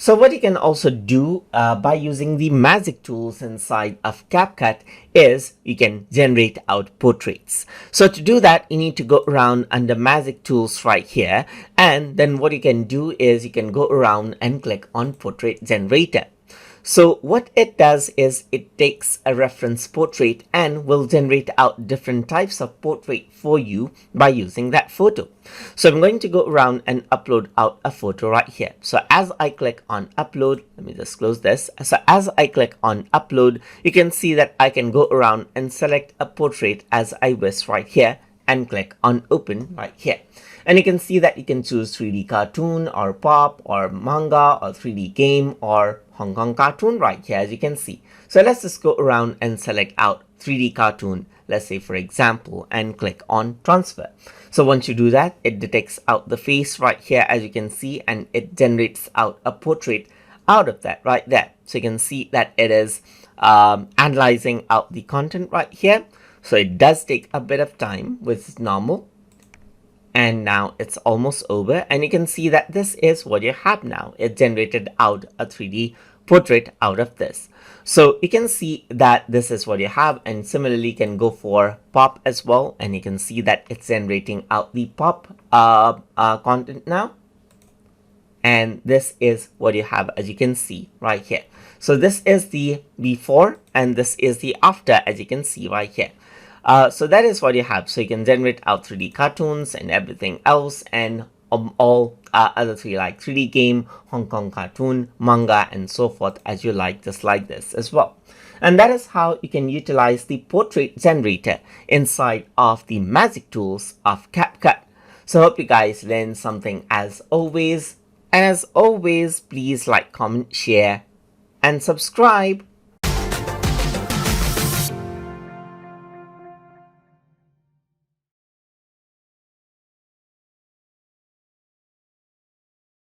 So what you can also do by using the magic tools inside of CapCut is you can generate out portraits. So to do that, you need to go around under magic tools right here. And then what you can do is you can go around and click on portrait generator. So what it does is it takes a reference portrait and will generate out different types of portrait for you by using that photo. So I'm going to go around and upload out a photo right here. So as I click on upload, let me just close this. So as I click on upload, you can see that I can go around and select a portrait as I wish right here and click on open right here. And you can see that you can choose 3D cartoon or pop or manga or 3D game or Hong Kong cartoon right here, as you can see. So let's just go around and select out 3D cartoon, let's say for example, and click on transfer. So once you do that, it detects out the face right here, as you can see, and it generates out a portrait out of that right there. So you can see that it is analyzing out the content right here. So it does take a bit of time, which is normal. And now it's almost over, and you can see that this is what you have now. It generated out a 3D portrait out of this. So you can see that this is what you have, and similarly you can go for pop as well, and you can see that it's generating out the pop content now. And this is what you have, as you can see right here. So this is the before and this is the after, as you can see right here. So that is what you have. So you can generate out 3D cartoons and everything else, and all other three, like 3D game, Hong Kong cartoon, manga, and so forth, as you like, just like this as well. And that is how you can utilize the portrait generator inside of the magic tools of CapCut. So I hope you guys learned something as always. And as always, please like, comment, share, and subscribe.